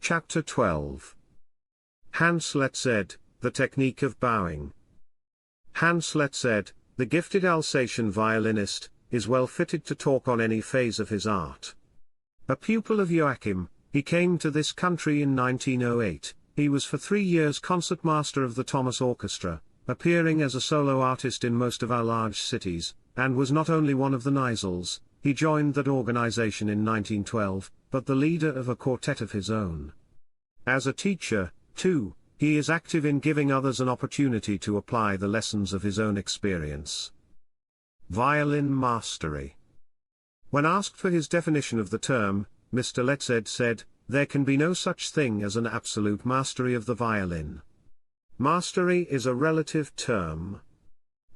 Chapter 12. Hans Letzed, The Technique of Bowing. Hans Letzed, the gifted Alsatian violinist, is well fitted to talk on any phase of his art. A pupil of Joachim, he came to this country in 1908. He was for 3 years concertmaster of the Thomas Orchestra, appearing as a solo artist in most of our large cities, and was not only one of the Nizels. He joined that organization in 1912, but the leader of a quartet of his own. As a teacher, too, he is active in giving others an opportunity to apply the lessons of his own experience. Violin Mastery. When asked for his definition of the term, Mr. Letzed said, "There can be no such thing as an absolute mastery of the violin. Mastery is a relative term.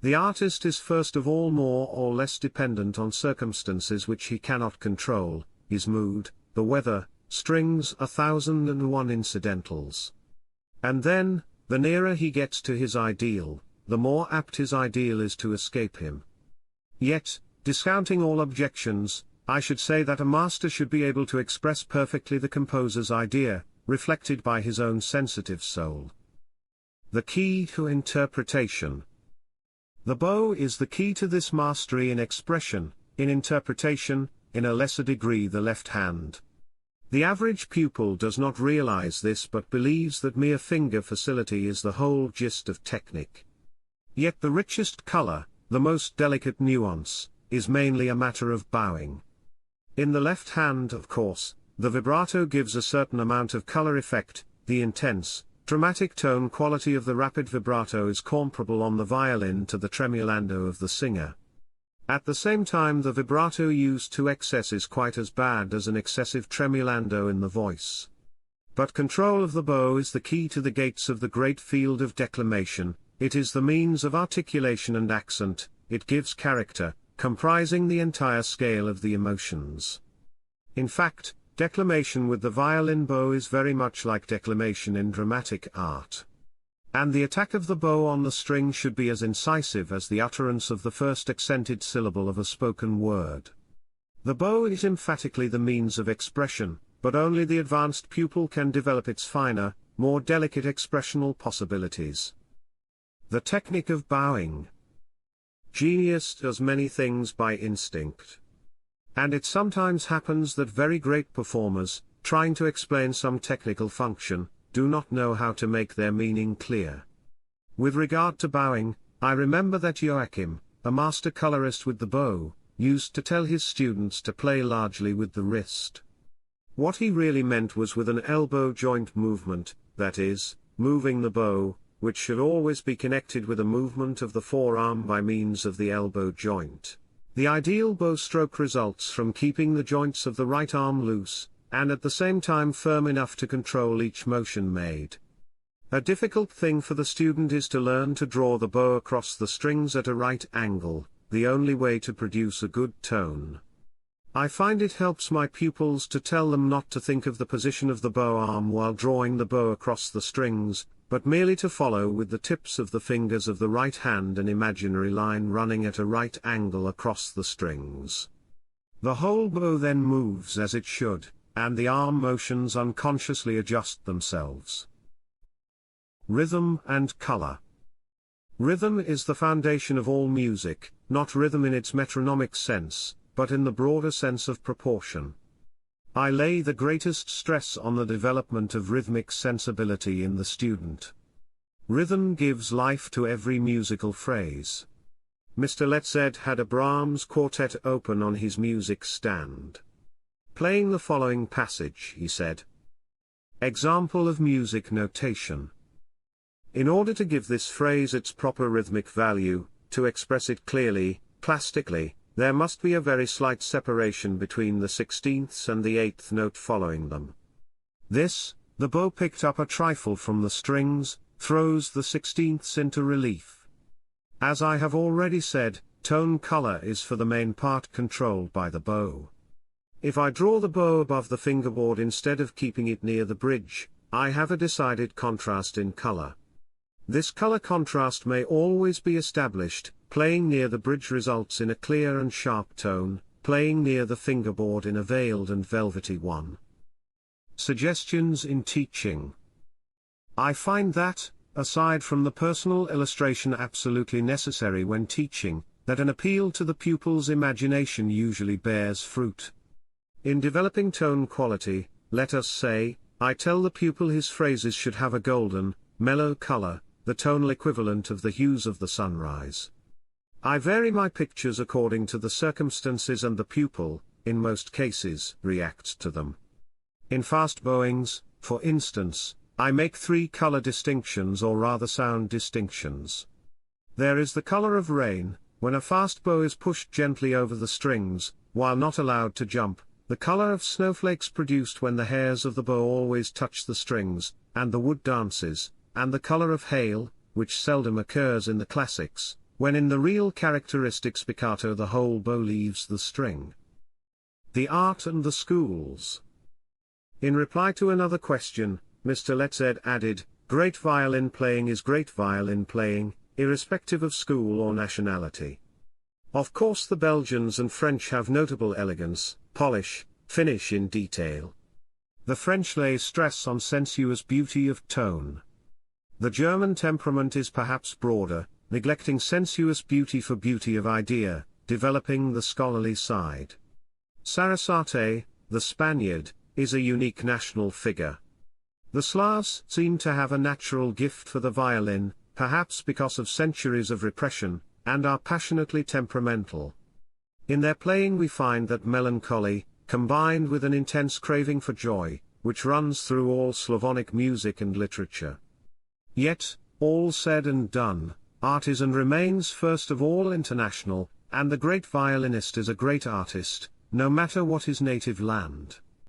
The artist is first of all more or less dependent on circumstances which he cannot control, his mood, the weather, strings, 1,001 incidentals. And then, the nearer he gets to his ideal, the more apt his ideal is to escape him. Yet, discounting all objections, I should say that a master should be able to express perfectly the composer's idea, reflected by his own sensitive soul. The key to interpretation. The bow is the key to this mastery in expression, in interpretation, in a lesser degree the left hand. The average pupil does not realize this but believes that mere finger facility is the whole gist of technique. Yet the richest color, the most delicate nuance, is mainly a matter of bowing. In the left hand, of course, the vibrato gives a certain amount of color effect. The intense, dramatic tone quality of the rapid vibrato is comparable on the violin to the tremulando of the singer. At the same time, the vibrato used to excess is quite as bad as an excessive tremulando in the voice. But control of the bow is the key to the gates of the great field of declamation. It is the means of articulation and accent. It gives character, comprising the entire scale of the emotions. In fact, declamation with the violin bow is very much like declamation in dramatic art. And the attack of the bow on the string should be as incisive as the utterance of the first accented syllable of a spoken word. The bow is emphatically the means of expression, but only the advanced pupil can develop its finer, more delicate expressional possibilities. The technique of bowing. Genius does many things by instinct. And it sometimes happens that very great performers, trying to explain some technical function, do not know how to make their meaning clear. With regard to bowing, I remember that Joachim, a master colorist with the bow, used to tell his students to play largely with the wrist. What he really meant was with an elbow joint movement, that is, moving the bow, which should always be connected with a movement of the forearm by means of the elbow joint. The ideal bow stroke results from keeping the joints of the right arm loose, and at the same time firm enough to control each motion made. A difficult thing for the student is to learn to draw the bow across the strings at a right angle, the only way to produce a good tone. I find it helps my pupils to tell them not to think of the position of the bow arm while drawing the bow across the strings, but merely to follow with the tips of the fingers of the right hand an imaginary line running at a right angle across the strings. The whole bow then moves as it should, and the arm motions unconsciously adjust themselves. Rhythm and color. Rhythm is the foundation of all music, not rhythm in its metronomic sense, but in the broader sense of proportion. I lay the greatest stress on the development of rhythmic sensibility in the student. Rhythm gives life to every musical phrase. Mr. Letzed had a Brahms quartet open on his music stand. Playing the following passage, he said. Example of music notation. In order to give this phrase its proper rhythmic value, to express it clearly, plastically, there must be a very slight separation between the 16ths and the 8th note following them. This, the bow picked up a trifle from the strings, throws the 16ths into relief. As I have already said, tone color is for the main part controlled by the bow. If I draw the bow above the fingerboard instead of keeping it near the bridge, I have a decided contrast in color. This color contrast may always be established. Playing near the bridge results in a clear and sharp tone, playing near the fingerboard in a veiled and velvety one. Suggestions in teaching. I find that, aside from the personal illustration absolutely necessary when teaching, that an appeal to the pupil's imagination usually bears fruit. In developing tone quality, let us say, I tell the pupil his phrases should have a golden, mellow color, the tonal equivalent of the hues of the sunrise. I vary my pictures according to the circumstances, and the pupil, in most cases, reacts to them. In fast bowings, for instance, I make 3 color distinctions, or rather sound distinctions. There is the color of rain, when a fast bow is pushed gently over the strings, while not allowed to jump, the color of snowflakes produced when the hairs of the bow always touch the strings, and the wood dances, and the color of hail, which seldom occurs in the classics, when in the real characteristic spiccato the whole bow leaves the string. The art and the schools. In reply to another question, Mr. Letzed added, "Great violin playing is great violin playing, irrespective of school or nationality. Of course the Belgians and French have notable elegance, polish, finish in detail. The French lay stress on sensuous beauty of tone. The German temperament is perhaps broader, neglecting sensuous beauty for beauty of idea, developing the scholarly side. Sarasate, the Spaniard, is a unique national figure. The Slavs seem to have a natural gift for the violin, perhaps because of centuries of repression, and are passionately temperamental. In their playing we find that melancholy, combined with an intense craving for joy, which runs through all Slavonic music and literature. Yet, all said and done, art is and remains first of all international, and the great violinist is a great artist, no matter what his native land.